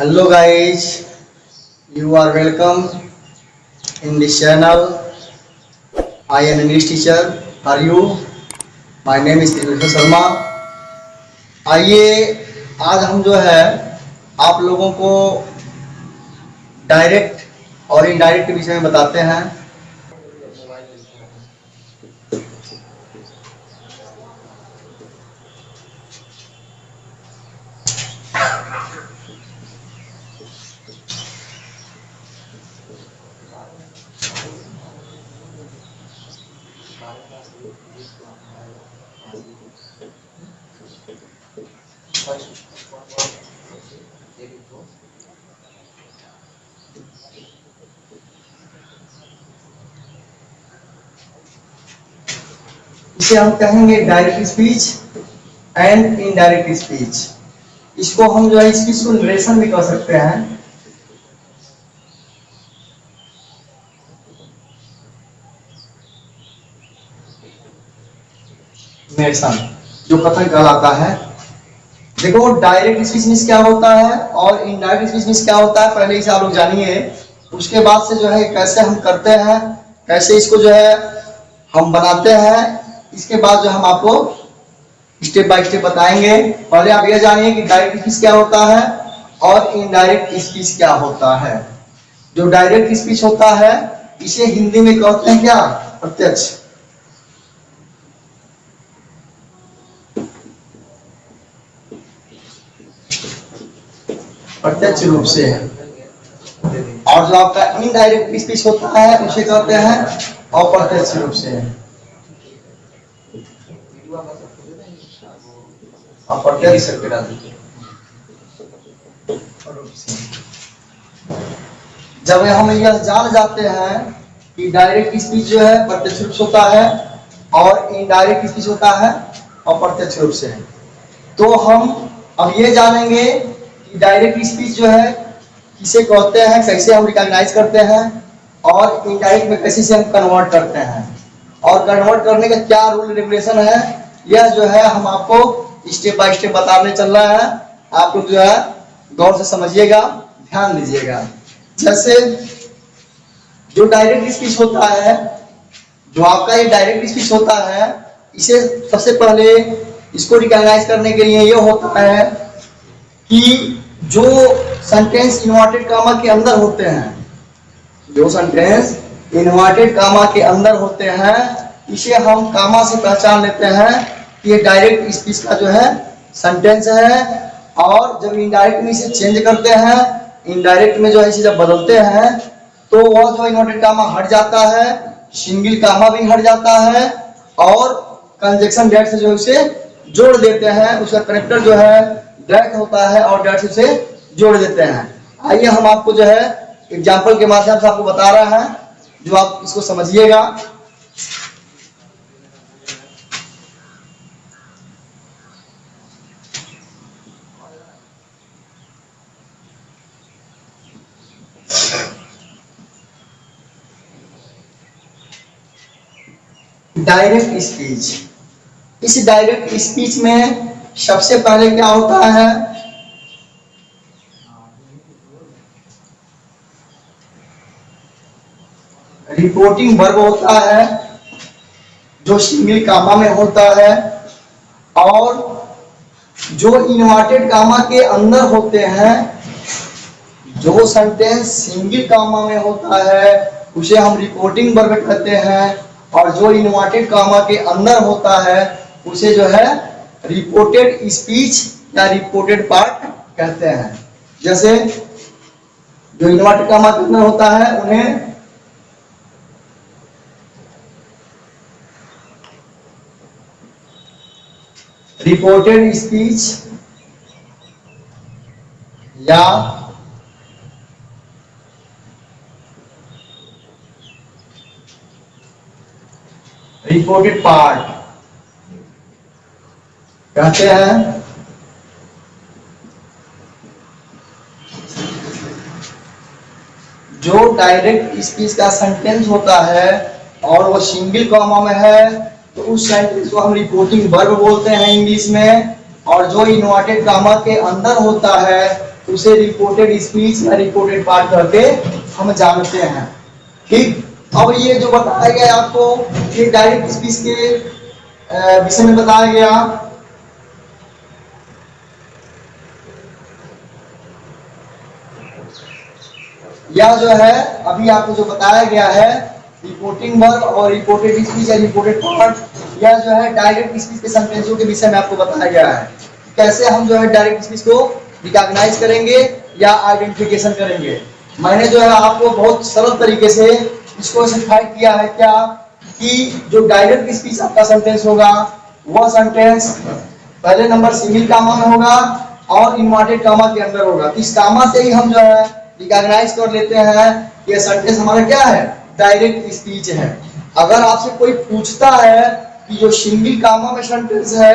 Hello guys, you are welcome in this channel. I am English teacher. How are you? My name is Tilvendra Sharma. आइए आज हम जो है आप लोगों को डायरेक्ट और इनडायरेक्ट के विषय में बताते हैं। इसे हम कहेंगे direct speech and indirect speech. इसको हम जो है इसकी नरेशन भी कर सकते हैं। नरेशन जो कथन कहलाता है। देखो डायरेक्ट स्पीच मीन्स क्या होता है और इनडायरेक्ट स्पीच मीन्स क्या होता है, पहले इसे आप लोग जानिए। उसके बाद से जो है कैसे हम करते हैं, कैसे इसको जो है हम बनाते हैं, इसके बाद जो हम आपको स्टेप बाय स्टेप बताएंगे। पहले आप यह जानिए कि डायरेक्ट स्पीच क्या होता है और इनडायरेक्ट स्पीच क्या होता है। जो डायरेक्ट स्पीच होता है इसे हिंदी में कहते हैं क्या, प्रत्यक्ष। प्रत्यक्ष रूप से। और जो आपका इनडायरेक्ट स्पीच होता है उसे कहते हैं अप्रत्यक्ष रूप से। अप्रत्यक्ष जब हम यह जान जाते हैं कि डायरेक्ट स्पीच जो है प्रत्यक्ष रूप से होता है और इनडायरेक्ट स्पीच होता है अप्रत्यक्ष रूप से, तो हम अब ये जानेंगे कि डायरेक्ट स्पीच जो है किसे कहते हैं, कैसे हम रिकॉग्नाइज करते हैं, और इनडायरेक्ट में कैसे से हम कन्वर्ट करते हैं, और कन्वर्ट करने का क्या रूल रेगुलेशन है, यह जो है हम आपको स्टेप बाय स्टेप बताने चल रहा है। आप लोग जो है गौर से समझिएगा, ध्यान दीजिएगा। जैसे जो डायरेक्ट स्पीच होता है, जो आपका ये डायरेक्ट स्पीच होता है, इसे सबसे पहले इसको रिकॉग्नाइज करने के लिए ये होता है कि जो सेंटेंस इन्वर्टेड कामा के अंदर होते हैं, जो सेंटेंस इन्वर्टेड कामा के अंदर होते हैं, इसे हम कामा से पहचान लेते हैं कि ये डायरेक्ट स्पीच का जो है सेंटेंस है। और जब इनडायरेक्ट में इसे चेंज करते हैं, इनडायरेक्ट में जो है इसे जब बदलते हैं, तो वह जो इन्वर्टेड कामा हट जाता है, सिंगल कामा भी हट जाता है, और कंजक्शन डायरेक्ट से जो उसे जोड़ देते हैं। उसका कनेक्टर जो है डायरेक्ट होता है और डायरेक्ट से जोड़ देते हैं। आइए हम आपको जो है एग्जाम्पल के माध्यम से आपको बता रहा है, जो आप इसको समझिएगा। Direct speech. इस डायरेक्ट स्पीच में सबसे पहले क्या होता है, रिपोर्टिंग वर्ब होता है जो सिंगल कामा में होता है, और जो इन्वर्टेड कामा के अंदर होते हैं, जो सेंटेंस सिंगल कामा में होता है उसे हम रिपोर्टिंग वर्ब कहते हैं, और जो इन्वर्टेड कामा के अंदर होता है उसे जो है रिपोर्टेड स्पीच या रिपोर्टेड पार्ट कहते हैं। जैसे जो इन्वर्टेड कामा के अंदर होता है उन्हें रिपोर्टेड स्पीच या रिपोर्टेड पार्ट कहते हैं। जो डायरेक्ट स्पीच का सेंटेंस होता है और वो सिंगल कॉमा में है, तो उस सेंटेंस को हम रिपोर्टिंग वर्ब बोलते हैं इंग्लिश में। और जो इन्वर्टेड कामा के अंदर होता है उसे रिपोर्टेड स्पीच या रिपोर्टेड पार्ट करके हम जानते हैं। ठीक, अब ये जो बताया गया आपको, ये डायरेक्ट स्पीच के विषय में बताया गया। यह जो है अभी आपको जो बताया गया है रिपोर्टिंग वर्ब और रिपोर्टेड स्पीच या रिपोर्टेड पार्ट, यह जो है डायरेक्ट स्पीच के सेंटेंसों के विषय में आपको बताया गया है। कैसे हम जो है डायरेक्ट स्पीच को रिकॉग्नाइज करेंगे या आइडेंटिफिकेशन करेंगे। मैंने जो है आपको बहुत सरल तरीके से इसको सिखाई किया है क्या, कि जो डायरेक्ट स्पीच आपका सेंटेंस होगा वह सेंटेंस पहले नंबर सिंगल कामा में होगा और इन्वर्टेड कामा के अंदर होगा। इस कामा से ही हम जो है रिकॉग्नाइज कर लेते हैं ये सेंटेंस हमारा क्या है, डायरेक्ट स्पीच है। अगर आपसे कोई पूछता है कि जो सिंगल कामा में सेंटेंस है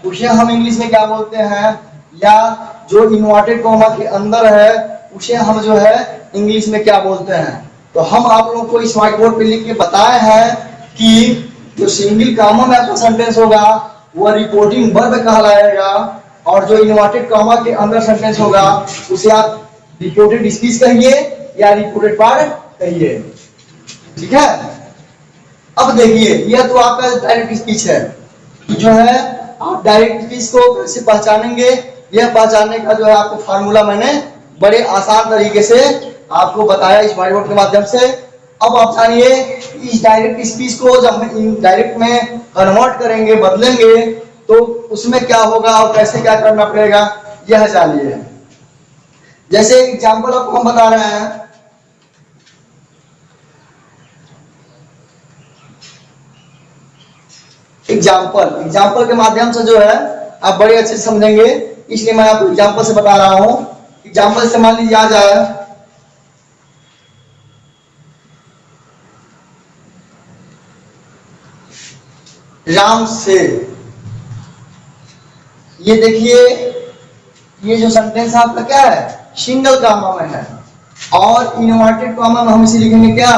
उसे हम इंग्लिश में क्या बोलते हैं, या जो इन्वर्टेड कामा के अंदर है उसे हम जो है इंग्लिश में क्या बोलते हैं, तो हम आप लोगों को इस व्हाइट बोर्ड पे लिख के बताए हैं कि जो सिंगल कामा में आपका सेंटेंस होगा वह रिपोर्टिंग वर्ब कहलाएगा, और जो इन्वर्टेड कामा के अंदर सेंटेंस होगा उसे आप रिपोर्टेड स्पीच कहिए या रिपोर्टेड पार्ट कहिए। ठीक है, अब देखिए यह तो आपका डायरेक्ट स्पीच है। जो है आप डायरेक्ट स्पीच को कैसे पहचानेंगे, यह पहचानने का जो है आपको फार्मूला मैंने बड़े आसान तरीके से आपको बताया इस व्हाइट बोर्ड के माध्यम से। अब आप जानिए इस डायरेक्ट स्पीच को जब हम इनडायरेक्ट में कन्वर्ट करेंगे, बदलेंगे, तो उसमें क्या होगा और कैसे क्या करना पड़ेगा यह जानिए। जैसे एग्जाम्पल आपको हम बता रहे हैं, एग्जाम्पल के माध्यम से जो है आप बड़े अच्छे से समझेंगे, इसलिए मैं आपको एग्जाम्पल से बता रहा हूं। एग्जाम्पल से मान लीजिए आ जाए राम से, ये देखिए ये जो सेंटेंस आपका क्या है सिंगल कामा में है, और इन्वर्टेड कामा में हम इसे लिखेंगे क्या,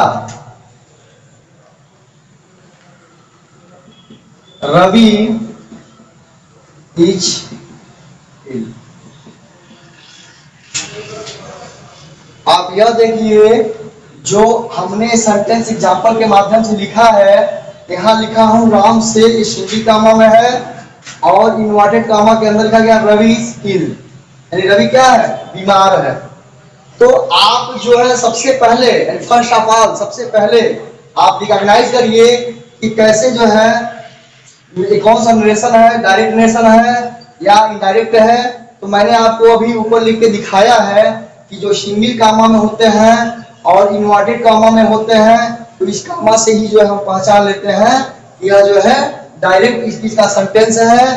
रवि इज इल। आप यह देखिए जो हमने सेंटेंस एग्जाम्पल के माध्यम से लिखा है, यहाँ लिखा हूं राम से, इस सिंगल कामा में है, और इन्वर्टेड कामा के अंदर का क्या, रवि इज इल, यानी रवि क्या है, बीमार है। तो आप जो है सबसे पहले फर्स्ट ऑफ ऑल सबसे पहले आप रिकॉग्नाइज करिए कि कैसे जो है ये कौन सा नरेशन है, डायरेक्ट नरेशन है या इनडायरेक्ट है। तो मैंने आपको अभी ऊपर लिख के दिखाया है कि जो सिंगल कामा में होते हैं और इन्वर्टेड कामा में होते हैं, तो इस कामा से ही जो है हम पहचान लेते हैं यह जो है डायरेक्ट स्पीच का सेंटेंस है।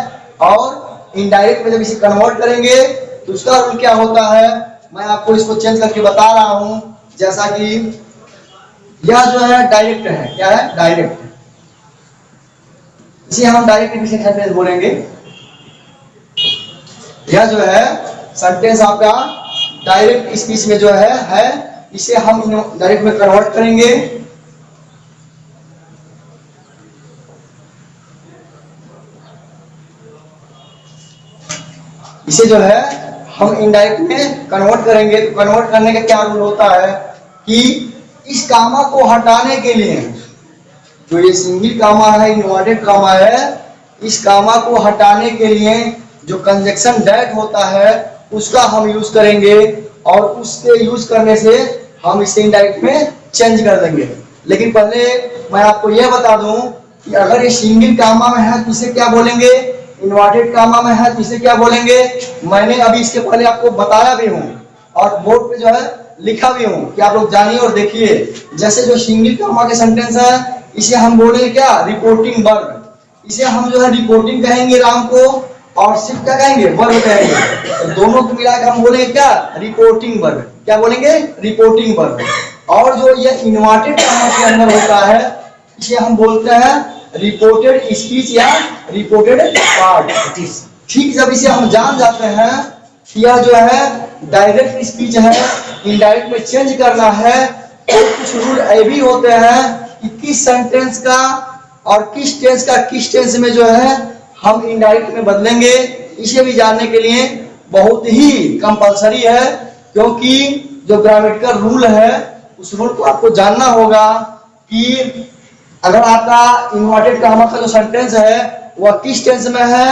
और इनडायरेक्ट में जब इसे कन्वर्ट करेंगे तो उसका रूल क्या होता है, मैं आपको इसको चेंज करके बता रहा हूं। जैसा कि यह जो है डायरेक्ट है, क्या है, डायरेक्ट, इसे हम डायरेक्ट सेंटेंस बोलेंगे। यह जो है सेंटेंस आपका डायरेक्ट स्पीच में जो है इसे हम डायरेक्ट में कन्वर्ट करेंगे। इसे जो है हम इनडायरेक्ट में कन्वर्ट करेंगे। तो कन्वर्ट करने का क्या रूल होता है कि इस कामा को हटाने के लिए, जो ये सिंगल कामा है, इन्वर्टेड कामा है, इस कामा को हटाने के लिए जो कंजक्शन दैट होता है उसका हम यूज करेंगे, और उसके यूज करने से हम इसे इनडायरेक्ट में चेंज कर देंगे। लेकिन पहले मैं आपको यह बता दूं कि अगर ये सिंगल कामा में है तो इसे क्या बोलेंगे, इन्वर्टेड कामा में है तो इसे क्या बोलेंगे। मैंने अभी इसके पहले आपको बताया भी हूं और बोर्ड पे जो है लिखा भी हूं कि आप लोग जानिए और देखिए। जैसे जो सिंगल कामा के सेंटेंस है इसे हम बोलेंगे क्या, रिपोर्टिंग वर्ब। इसे हम जो है रिपोर्टिंग कहेंगे राम को, और सिर्फ क्या कहेंगे, वर्ब कहेंगे। तो दोनों को मिलाकर हम बोलेंगे क्या, रिपोर्टिंग वर्ब। क्या बोलेंगे, रिपोर्टिंग वर्ब। और जो ये इन्वर्टेड कामा के अंदर होता है इसे हम बोलते हैं रिपोर्टेड स्पीच या रिपोर्टेड पार्ट। ठीक, जब इसे हम जान जाते हैं कि यह जो है डायरेक्ट स्पीच है, इनडायरेक्ट में चेंज करना है, तो कुछ रूल ये भी होते हैं कि किस सेंटेंस का और किस टेंस का किस टेंस में जो है हम इनडायरेक्ट में बदलेंगे। इसे भी जानने के लिए बहुत ही कंपलसरी है, क्योंकि जो ग्रामेटिकल रूल है उस रूल को आपको जानना होगा कि अगर आपका इन्वर्टेड कामा का जो सेंटेंस है वह किस टेंस में है,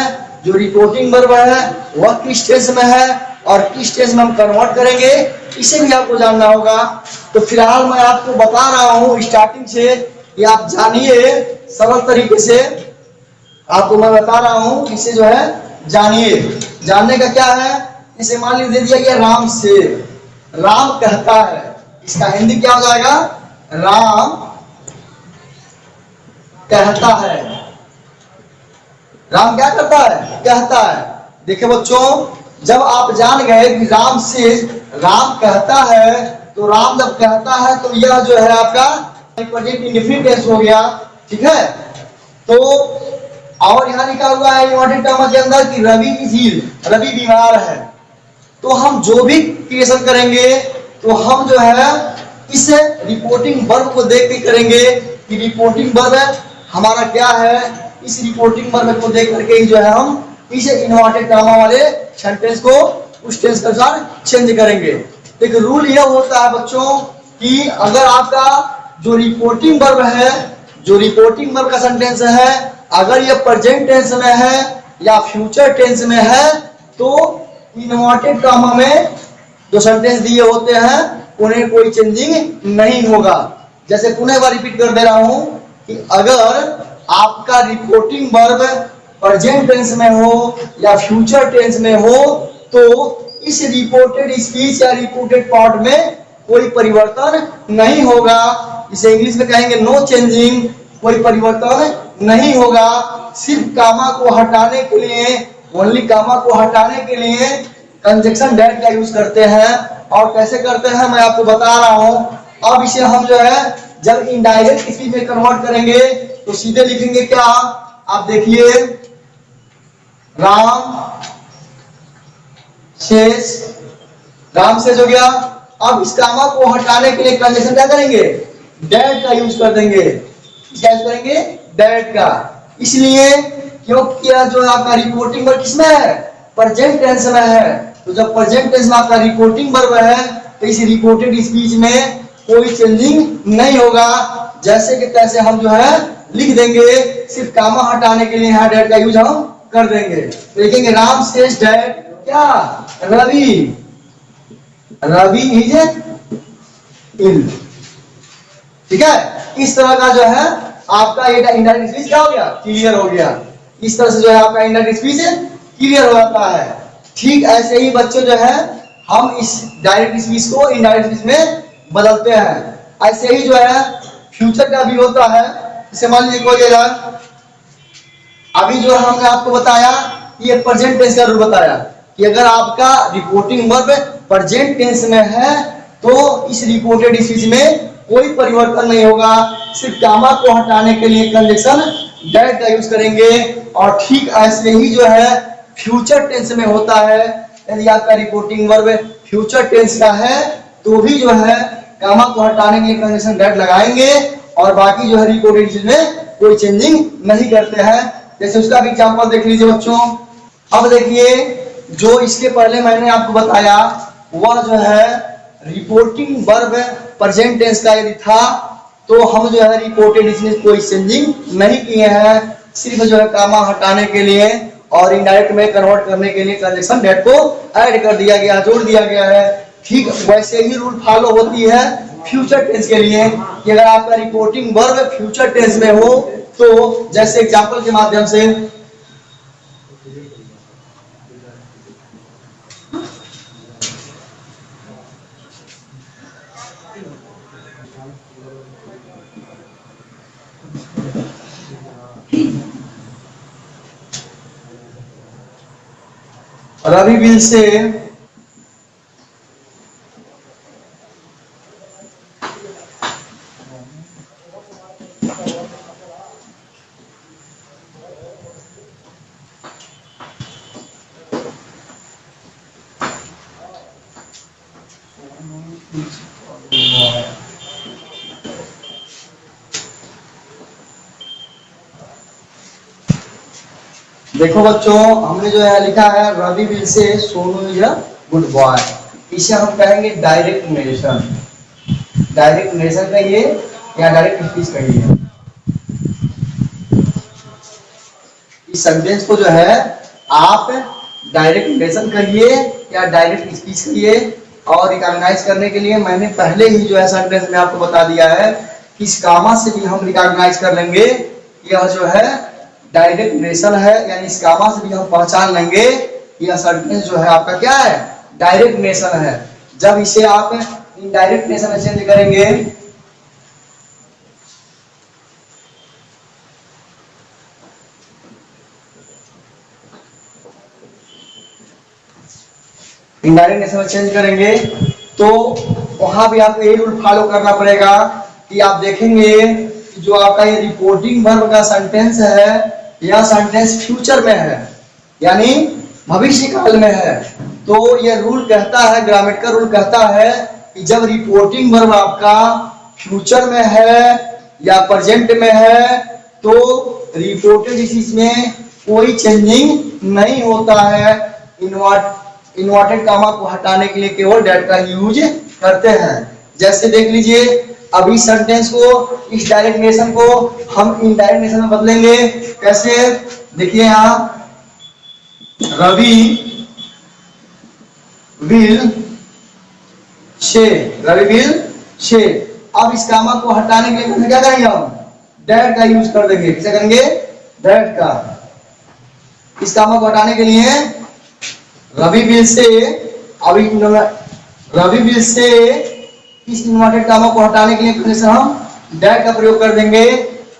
जो रिपोर्टिंग वर्ब है वह किस टेंस में है और किस टेंस में हम कन्वर्ट करेंगे, इसे भी आपको जानना होगा। तो फिलहाल मैं आपको बता रहा हूं स्टार्टिंग से, कि आप जानिए सरल तरीके से। आपको मैं बता रहा हूं, इसे जो है जानिए। जानने का क्या है, इसे मान लीजिए दिया गया राम से, राम कहता है, इसका हिंदी क्या हो जाएगा, राम कहता है। राम क्या करता है, कहता है। देखिए बच्चों, जब आप जान गए कि राम से राम कहता है, तो राम जब कहता है तो यह जो है आपका प्रेजेंट इंडेफिनिट टेंस हो गया, ठीक है। तो और यहाँ लिखा हुआ है इन्वर्टेड कॉमा के अंदर कि रवि इज इल, रवि बीमार है। तो हम जो भी क्रिएशन करेंगे तो हम जो है इस रिपोर्टिंग वर्ब को देख के करेंगे कि रिपोर्टिंग वर्ब हमारा क्या है। इस रिपोर्टिंग वर्ब को देख करके ही जो है हम इस इन्वर्टेड कॉमा वाले सेंटेंस को उस टेंस के अनुसार चेंज करेंगे। एक रूल यह होता है बच्चों कि अगर आपका जो रिपोर्टिंग वर्ब है, जो रिपोर्टिंग वर्ब का सेंटेंस है, अगर ये प्रेजेंट टेंस में है या फ्यूचर टेंस में है, तो इन्वर्टेड कॉमा में जो सेंटेंस दिए होते हैं उन्हें कोई चेंजिंग नहीं होगा। जैसे पुनः बार रिपीट कर दे रहा हूं कि अगर आपका रिपोर्टिंग वर्ब प्रेजेंट टेंस में हो या फ्यूचर टेंस में हो, तो इस रिपोर्टेड स्पीच या रिपोर्टेड पार्ट में कोई परिवर्तन नहीं होगा। इसे इंग्लिश में कहेंगे नो चेंजिंग, कोई परिवर्तन नहीं होगा। सिर्फ कामा को हटाने के लिए, ओनली कामा को हटाने के लिए कंजक्शन दैट का यूज करते हैं। और कैसे करते हैं मैं आपको बता रहा हूं। अब इसे हम जो है जब इनडायरेक्ट स्पीच में कन्वर्ट करेंगे तो सीधे लिखेंगे क्या, आप देखिए, राम शेष, राम शेष हो गया। अब इस कामा को हटाने के लिए कंजक्शन क्या करेंगे, दैट का यूज कर देंगे। क्या यूज करेंगे, दैट का। इसलिए क्योंकि जो आपका रिपोर्टिंग वर्ब किसमें है, प्रेजेंट टेंस में है। तो जब प्रेजेंट टेंस में आपका रिपोर्टिंग वर्ब है तो इस रिपोर्टेड स्पीच में कोई चेंजिंग नहीं होगा। जैसे कि तैसे हम जो है लिख देंगे, सिर्फ कामा हटाने के लिए यहाँ दैट का यूज हम कर देंगे। तो लिखेंगे राम सेज दैट क्या, रवि, रवि इज इल, ठीक है। इस तरह का जो है आपका ये इनडायरेक्ट स्पीच क्या हो गया, क्लियर हो गया। इस तरह से जो है आपका इनडायरेक्ट स्पीच क्लियर हो जाता है। ठीक ऐसे ही बच्चों जो है हम इस डायरेक्ट स्पीच को इनडायरेक्ट स्पीच में बदलते हैं। ऐसे ही जो है फ्यूचर का भी होता है। जैसे मान लीजिए कोई जगह अभी जो हमने आपको बताया, ये प्रेजेंट टेंस का रूल बताया कि अगर आपका रिपोर्टिंग वर्ब प्रेजेंट टेंस में है तो इस रिपोर्टेड स्पीच में कोई परिवर्तन नहीं होगा। सिर्फ कामा को हटाने के लिए कंजक्शन दैट का यूज करेंगे। और ठीक ऐसे ही जो है फ्यूचर टेंस में होता है। यदि आपका रिपोर्टिंग वर्ब फ्यूचर टेंस का है तो भी जो है कामा को हटाने के लिए कंजक्शन दैट लगाएंगे और बाकी जो है रिपोर्टेड स्पीच में कोई चेंजिंग नहीं करते हैं। जैसे उसका भी एग्जांपल देख लीजिए बच्चों। अब देखिए, जो इसके पहले मैंने आपको बताया वह जो है रिपोर्टिंग वर्ब प्रेजेंट टेंस का यदि था तो हम जो है रिपोर्टेड इसमें कोई चेंजिंग नहीं किए हैं। सिर्फ जो है कामा हटाने के लिए और इनडायरेक्ट में कन्वर्ट करने के लिए कंजक्शन दैट को ऐड कर दिया गया, जोड़ दिया गया है। ठीक वैसे ही रूल फॉलो होती है फ्यूचर टेंस के लिए कि अगर आपका रिपोर्टिंग वर्ब फ्यूचर टेंस में हो तो जैसे एग्जांपल के माध्यम से रवि विल से देखो बच्चों, हमने जो है लिखा है Ravi will say Sonu is a good boy. इसे हम कहेंगे डायरेक्ट नरेशन। डायरेक्ट नरेशन कहिए या डायरेक्ट स्पीच कहिए। इस सेंटेंस को जो है आप डायरेक्ट नरेशन कहिए या डायरेक्ट स्पीच कहिए। और रिकॉग्नाइज करने के लिए मैंने पहले ही जो है सेंटेंस में आपको बता दिया है कि इस कामा से भी हम रिकॉग्नाइज कर लेंगे यह जो है डायरेक्ट नरेशन है, यानी इस कामा से भी हम पहचान लेंगे यह सेंटेंस जो है आपका क्या है, डायरेक्ट नरेशन है। जब इसे आप इनडायरेक्ट नरेशन में चेंज करेंगे, इनडायरेक्ट नरेशन में चेंज करेंगे तो वहां भी आपको यही रूल फॉलो करना पड़ेगा कि आप देखेंगे कि जो आपका ये रिपोर्टिंग वर्ब का सेंटेंस है यह सेंटेंस फ्यूचर में है, यानी भविष्य काल में है। तो ये रूल कहता है, ग्रामेटिकल रूल कहता है कि जब रिपोर्टिंग वर्ब आपका फ्यूचर में है या प्रेजेंट में है तो रिपोर्टेड स्पीच में कोई चेंजिंग नहीं होता है। इन्वर्टेड कामा को हटाने के लिए केवल डैट का यूज करते हैं। जैसे देख लीजिए, अभी सेंटेंस को, इस डायरेक्ट नरेशन को हम इनडायरेक्ट नरेशन में बदलेंगे। कैसे, देखिए यहाँ रवि विल से, रवि विल से। अब इस कामा को हटाने के लिए क्या करेंगे, हम डैट का यूज कर देंगे। क्या करेंगे, डैट का। इस कामा को हटाने के लिए रवि विल से, अभी रवि विल से इस इन्वर्टेड कामा को हटाने के लिए हम डैट का प्रयोग कर देंगे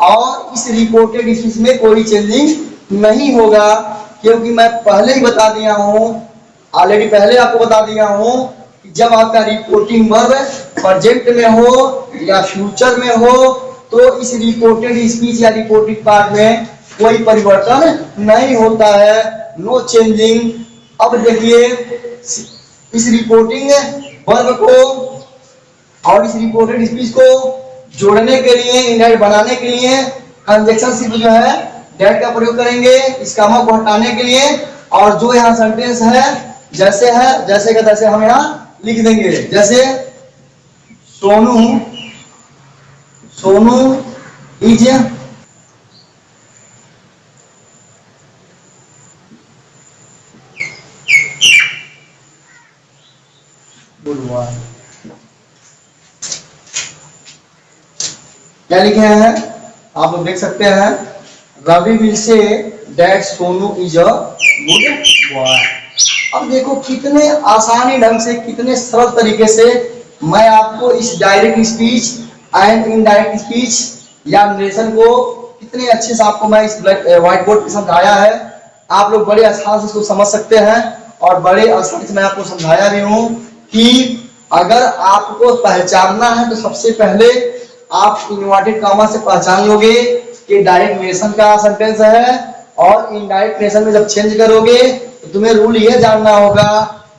और इस रिपोर्टेड स्पीच में कोई चेंजिंग नहीं होगा, क्योंकि मैं पहले ही बता दिया हूं, ऑलरेडी पहले आपको बता दिया हूं कि जब आपका रिपोर्टिंग वर्ब प्रेजेंट में हो या फ्यूचर में हो तो इस रिपोर्टेड स्पीच या रिपोर्टेड पार्ट में कोई परिवर्तन नहीं होता है, नो चेंजिंग। अब देखिए, इस रिपोर्टिंग वर्ब को और इस रिपोर्टेड स्पीच को जोड़ने के लिए, इनडायरेक्ट बनाने के लिए कंजक्शन सिर्फ जो है डैट का प्रयोग करेंगे इस कामा को हटाने के लिए। और जो यहाँ सेंटेंस है जैसे है, जैसे का तैसे हम यहाँ लिख देंगे। जैसे सोनू इज गुड बॉय। क्या लिखे हैं आप लोग देख सकते हैं, Ravi will say that Sonu is a good boy. अब देखो कितने आसानी ढंग से, कितने सरल तरीके से मैं आपको इस direct speech and indirect speech या नरेशन को कितने अच्छे से आपको मैं इस व्हाइट बोर्ड पे समझाया है। आप लोग बड़े आसान से इसको समझ सकते हैं और बड़े आसानी से मैं आपको समझाया भी हूं कि अगर आपको पहचानना है तो सबसे पहले आप इन्वर्टेड कामा से पहचान लोगे कि डायरेक्ट नरेशन का सेंटेंस है, और इनडायरेक्ट नरेशन में जब चेंज करोगे तो तुम्हें रूल ये जानना होगा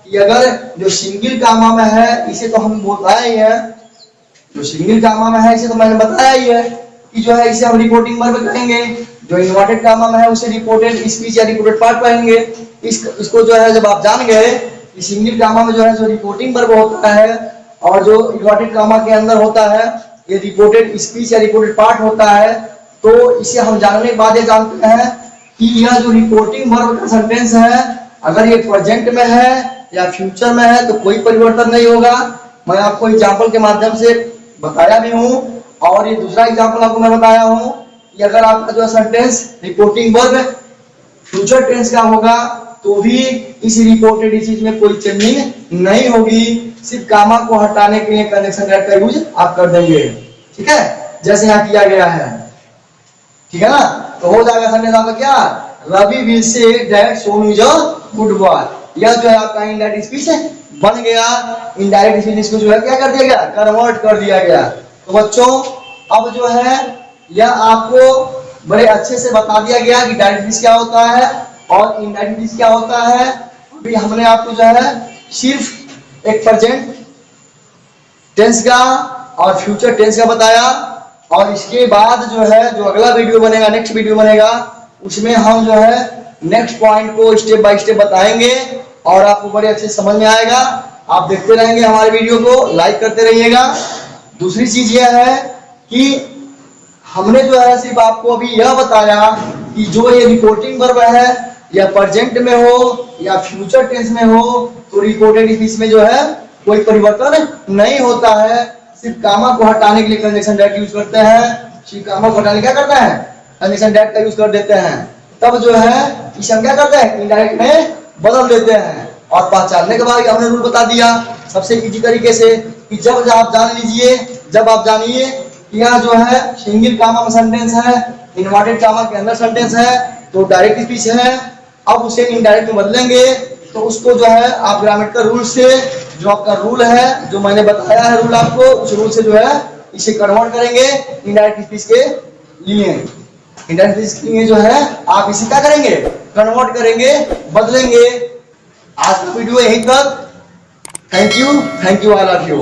कि अगर जो सिंगल कामा में है इसे तो हम बताया ही है, जो सिंगल कामा में है इसे तो मैंने बताया ही है कि जो है इसे हम रिपोर्टिंग वर्ब कहेंगे, जो इन्वर्टेड कामा में है उसे रिपोर्टेड स्पीच या रिपोर्टेड पार्ट कहेंगे। इसको जो है जब आप जान गए कि सिंगल कामा में जो है जो रिपोर्टिंग वर्ब होता है और जो इन्वर्टेड कामा के अंदर होता है ये रिपोर्टेड स्पीच या रिपोर्टेड पार्ट होता है, तो इसे हम जानने के बाद ये जानते हैं कि यह जो रिपोर्टिंग वर्ब का सेंटेंस है अगर ये प्रेजेंट में है या फ्यूचर में है तो कोई परिवर्तन नहीं होगा। मैं आपको एग्जांपल के माध्यम से बताया भी हूं, और ये दूसरा एग्जांपल आपको मैं बताया हूं कि अगर आपका जो sentence reporting verb future tense का होगा तो भी इस रिपोर्टेड चीज में कोई चेंजिंग नहीं होगी, सिर्फ कामा को हटाने के लिए कंजक्शन डैट का यूज आप कर देंगे। ठीक है, जैसे यहाँ किया गया है, ठीक है ना। तो हो जाएगा सेंटेंस आपका क्या, Ravi will say that Sonu is a good boy. यह जो है आपका इनडायरेक्ट स्पीच बन गया। इनडायरेक्ट स्पीच को जो है क्या कर दिया गया, कन्वर्ट कर दिया गया। तो बच्चों अब जो है यह आपको बड़े अच्छे से बता दिया गया कि डायरेक्ट स्पीच क्या होता है और इनडायरेक्ट स्पीच क्या होता है। अभी हमने आपको जो है सिर्फ एक प्रेजेंट टेंस का और फ्यूचर टेंस का बताया, और इसके बाद जो है जो अगला वीडियो बनेगा, नेक्स्ट वीडियो बनेगा, उसमें हम जो है नेक्स्ट पॉइंट को स्टेप बाय स्टेप बताएंगे और आपको बड़े अच्छे समझ में आएगा। आप देखते रहेंगे हमारे वीडियो को, लाइक करते रहिएगा। दूसरी चीज यह है कि हमने जो है सिर्फ आपको अभी यह बताया कि जो ये रिपोर्टिंग वर्ब है या प्रेजेंट में हो या फ्यूचर टेंस में हो तो रिपोर्टेड स्पीच में जो है कोई परिवर्तन नहीं होता है। सिर्फ कामा को हटाने के लिए कंजंक्शन दैट यूज करते हैं। सिर्फ कामा को हटाने क्या करते हैं, कंजंक्शन दैट का यूज कर देते हैं। तब जो है इसे हम क्या करते हैं, इनडायरेक्ट में बदल देते हैं। और पहचानने के बाद हमने रूल बता दिया सबसे इजी तरीके से कि जब आप जान लीजिए, जब आप जानिए कि यहाँ जो है सिंगल कामा में सेंटेंस है, इन्वर्टेड कामा के अंदर सेंटेंस है तो डायरेक्ट स्पीच है। अब उसे इनडायरेक्ट में बदलेंगे तो उसको जो है आप ग्रामेटिकल रूल से, जो आपका रूल है जो मैंने बताया है रूल आपको, उस रूल से जो है इसे कन्वर्ट करेंगे इनडायरेक्ट स्पीच के लिए। इनडायरेक्ट स्पीच के लिए जो है आप इसे क्या करेंगे, कन्वर्ट करेंगे, बदलेंगे। आज का वीडियो यहीं तक। Thank you all of you.